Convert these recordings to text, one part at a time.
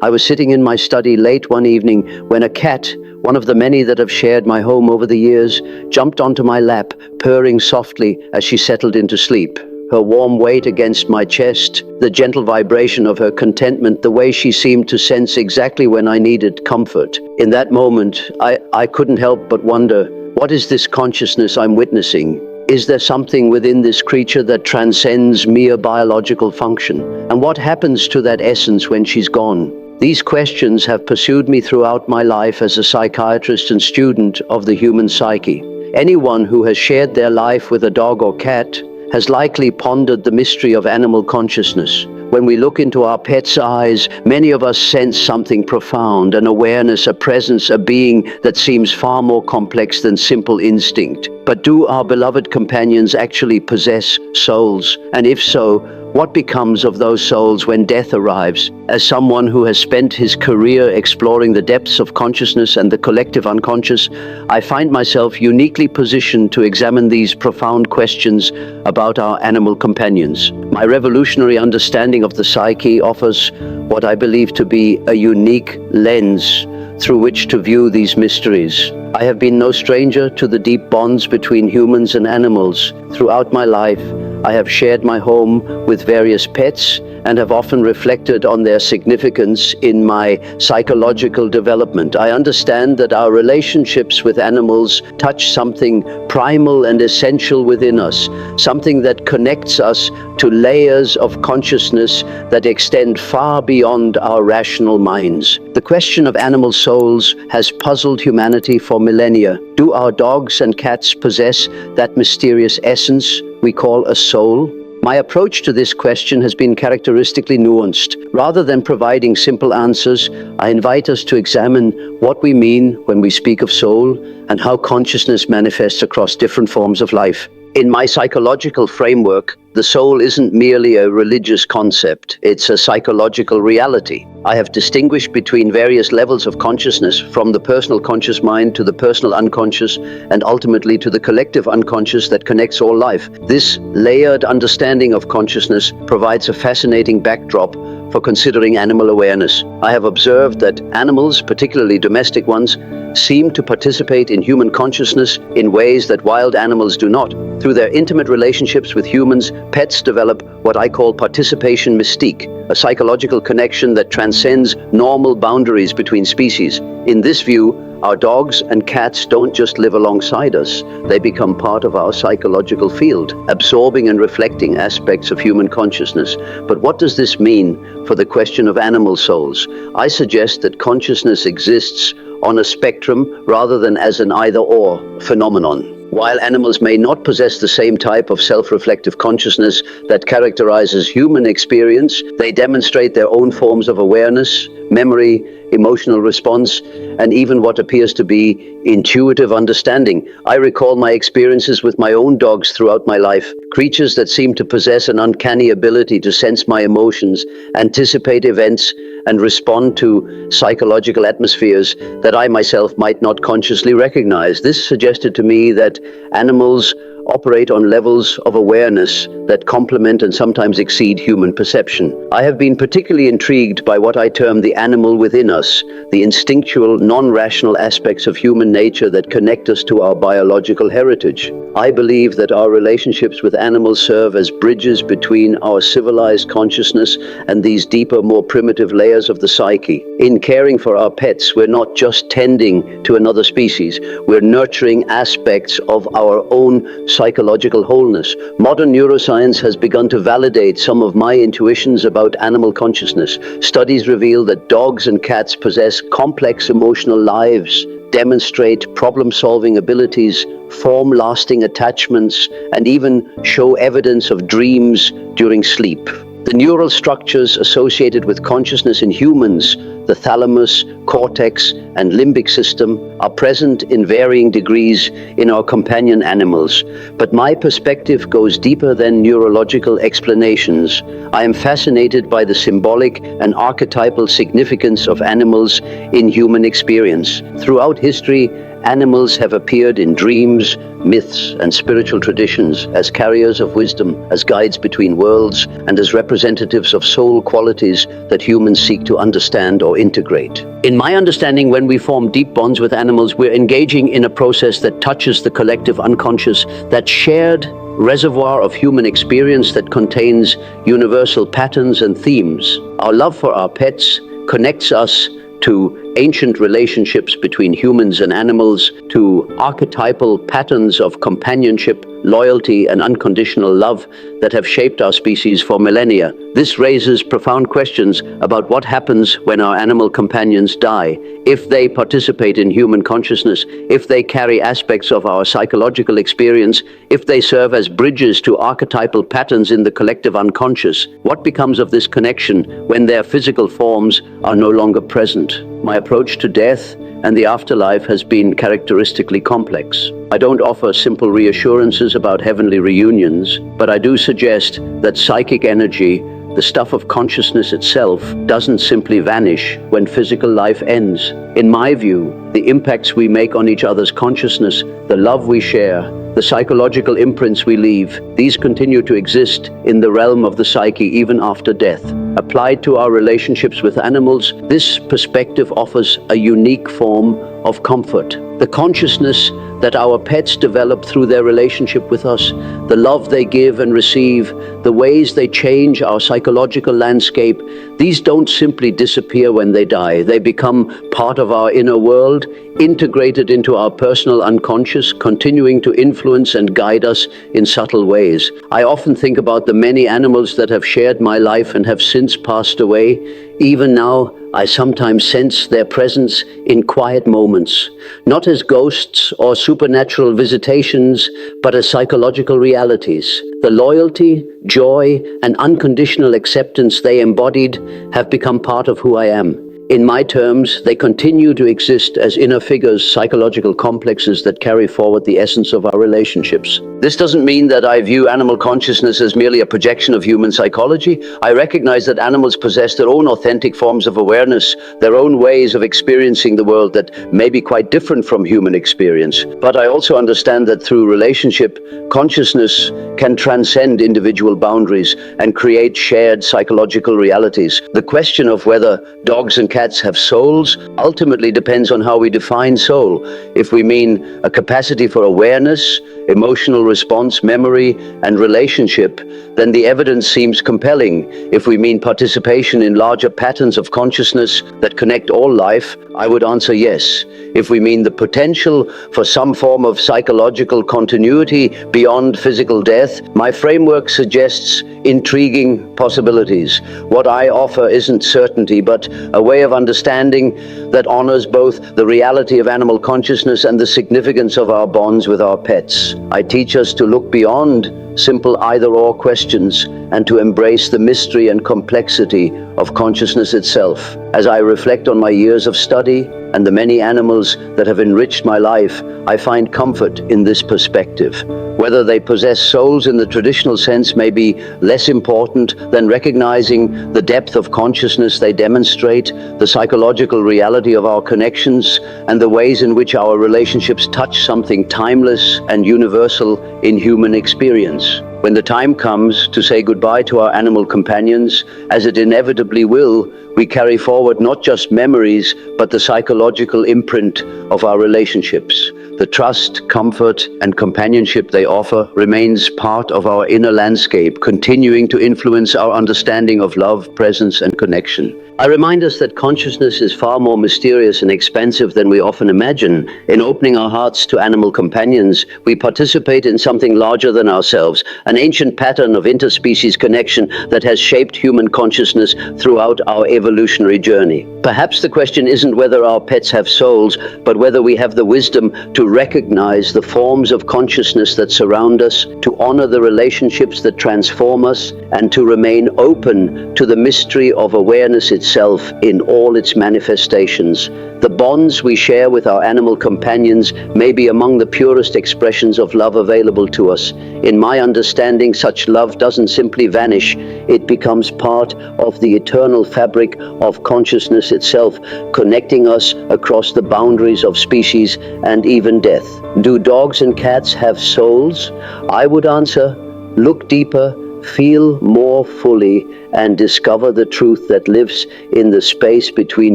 I was sitting in my study late one evening when a cat, one of the many that have shared my home over the years, jumped onto my lap, purring softly as she settled into sleep. Her warm weight against my chest, the gentle vibration of her contentment, the way she seemed to sense exactly when I needed comfort. In that moment, I couldn't help but wonder, what is this consciousness I'm witnessing? Is there something within this creature that transcends mere biological function? And what happens to that essence when she's gone? These questions have pursued me throughout my life as a psychiatrist and student of the human psyche. Anyone who has shared their life with a dog or cat has likely pondered the mystery of animal consciousness. When we look into our pet's eyes, many of us sense something profound, an awareness, a presence, a being that seems far more complex than simple instinct. But do our beloved companions actually possess souls? And if so, what becomes of those souls when death arrives? As someone who has spent his career exploring the depths of consciousness and the collective unconscious, I find myself uniquely positioned to examine these profound questions about our animal companions. My revolutionary understanding of the psyche offers what I believe to be a unique lens through which to view these mysteries. I have been no stranger to the deep bonds between humans and animals. Throughout my life, I have shared my home with various pets and have often reflected on their significance in my psychological development. I understand that our relationships with animals touch something primal and essential within us, something that connects us to layers of consciousness that extend far beyond our rational minds. The question of animal souls has puzzled humanity for millennia. Do our dogs and cats possess that mysterious essence we call a soul? My approach to this question has been characteristically nuanced. Rather than providing simple answers, I invite us to examine what we mean when we speak of soul and how consciousness manifests across different forms of life. In my psychological framework, the soul isn't merely a religious concept, it's a psychological reality. I have distinguished between various levels of consciousness, from the personal conscious mind to the personal unconscious, and ultimately to the collective unconscious that connects all life. This layered understanding of consciousness provides a fascinating backdrop for considering animal awareness. I have observed that animals, particularly domestic ones, seem to participate in human consciousness in ways that wild animals do not. Through their intimate relationships with humans, pets develop what I call participation mystique, a psychological connection that transcends normal boundaries between species. In this view, our dogs and cats don't just live alongside us, they become part of our psychological field, absorbing and reflecting aspects of human consciousness. But what does this mean for the question of animal souls? I suggest that consciousness exists on a spectrum rather than as an either-or phenomenon. While animals may not possess the same type of self-reflective consciousness that characterizes human experience, they demonstrate their own forms of awareness, memory, emotional response, and even what appears to be intuitive understanding. I recall my experiences with my own dogs throughout my life, creatures that seem to possess an uncanny ability to sense my emotions, anticipate events, and respond to psychological atmospheres that I myself might not consciously recognize. This suggested to me that animals operate on levels of awareness that complement and sometimes exceed human perception. I have been particularly intrigued by what I term the animal within us, the instinctual, non-rational aspects of human nature that connect us to our biological heritage. I believe that our relationships with animals serve as bridges between our civilized consciousness and these deeper, more primitive layers of the psyche. In caring for our pets, we're not just tending to another species, we're nurturing aspects of our own psychological wholeness. Modern neuroscience has begun to validate some of my intuitions about animal consciousness. Studies reveal that dogs and cats possess complex emotional lives, demonstrate problem-solving abilities, form lasting attachments, and even show evidence of dreams during sleep. The neural structures associated with consciousness in humans, the thalamus, cortex, and limbic system, are present in varying degrees in our companion animals. But my perspective goes deeper than neurological explanations. I am fascinated by the symbolic and archetypal significance of animals in human experience. Throughout history, animals have appeared in dreams, myths, and spiritual traditions as carriers of wisdom, as guides between worlds, and as representatives of soul qualities that humans seek to understand or integrate. In my understanding, when we form deep bonds with animals, we're engaging in a process that touches the collective unconscious, that shared reservoir of human experience that contains universal patterns and themes. Our love for our pets connects us to ancient relationships between humans and animals, to archetypal patterns of companionship, loyalty, and unconditional love that have shaped our species for millennia. This raises profound questions about what happens when our animal companions die, if they participate in human consciousness, if they carry aspects of our psychological experience, if they serve as bridges to archetypal patterns in the collective unconscious. What becomes of this connection when their physical forms are no longer present? My approach to death and the afterlife has been characteristically complex. I don't offer simple reassurances about heavenly reunions, but I do suggest that psychic energy, the stuff of consciousness itself, doesn't simply vanish when physical life ends. In my view, the impacts we make on each other's consciousness, the love we share, the psychological imprints we leave, these continue to exist in the realm of the psyche even after death. Applied to our relationships with animals, this perspective offers a unique form of comfort. The consciousness that our pets develop through their relationship with us, the love they give and receive, the ways they change our psychological landscape, these don't simply disappear when they die. They become part of our inner world, integrated into our personal unconscious, continuing to influence and guide us in subtle ways. I often think about the many animals that have shared my life and have since passed away. Even now, I sometimes sense their presence in quiet moments, not as ghosts or supernatural visitations, but as psychological realities. The loyalty, joy, and unconditional acceptance they embodied have become part of who I am. In my terms, they continue to exist as inner figures, psychological complexes that carry forward the essence of our relationships. This doesn't mean that I view animal consciousness as merely a projection of human psychology. I recognize that animals possess their own authentic forms of awareness, their own ways of experiencing the world that may be quite different from human experience. But I also understand that through relationship, consciousness can transcend individual boundaries and create shared psychological realities. The question of whether dogs and cats have souls ultimately depends on how we define soul. If we mean a capacity for awareness, emotional response, memory, and relationship, then the evidence seems compelling. If we mean participation in larger patterns of consciousness that connect all life, I would answer yes. If we mean the potential for some form of psychological continuity beyond physical death, my framework suggests intriguing possibilities. What I offer isn't certainty, but a way of understanding that honors both the reality of animal consciousness and the significance of our bonds with our pets. I teach us to look beyond simple either-or questions and to embrace the mystery and complexity of consciousness itself. As I reflect on my years of study and the many animals that have enriched my life, I find comfort in this perspective. Whether they possess souls in the traditional sense may be less important than recognizing the depth of consciousness they demonstrate, the psychological reality of our connections, and the ways in which our relationships touch something timeless and universal in human experience. When the time comes to say goodbye to our animal companions, as it inevitably will, we carry forward not just memories, but the psychological imprint of our relationships. The trust, comfort, and companionship they offer remains part of our inner landscape, continuing to influence our understanding of love, presence, and connection. I remind us that consciousness is far more mysterious and expansive than we often imagine. In opening our hearts to animal companions, we participate in something larger than ourselves, an ancient pattern of interspecies connection that has shaped human consciousness throughout our evolutionary journey. Perhaps the question isn't whether our pets have souls, but whether we have the wisdom to recognize the forms of consciousness that surround us, to honor the relationships that transform us, and to remain open to the mystery of awareness itself. itself in all its manifestations. The bonds we share with our animal companions may be among the purest expressions of love available to us. In my understanding, such love doesn't simply vanish, it becomes part of the eternal fabric of consciousness itself, connecting us across the boundaries of species and even death. Do dogs and cats have souls? I would answer, look deeper, feel more fully, and discover the truth that lives in the space between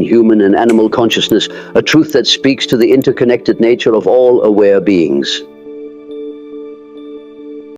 human and animal consciousness, a truth that speaks to the interconnected nature of all aware beings.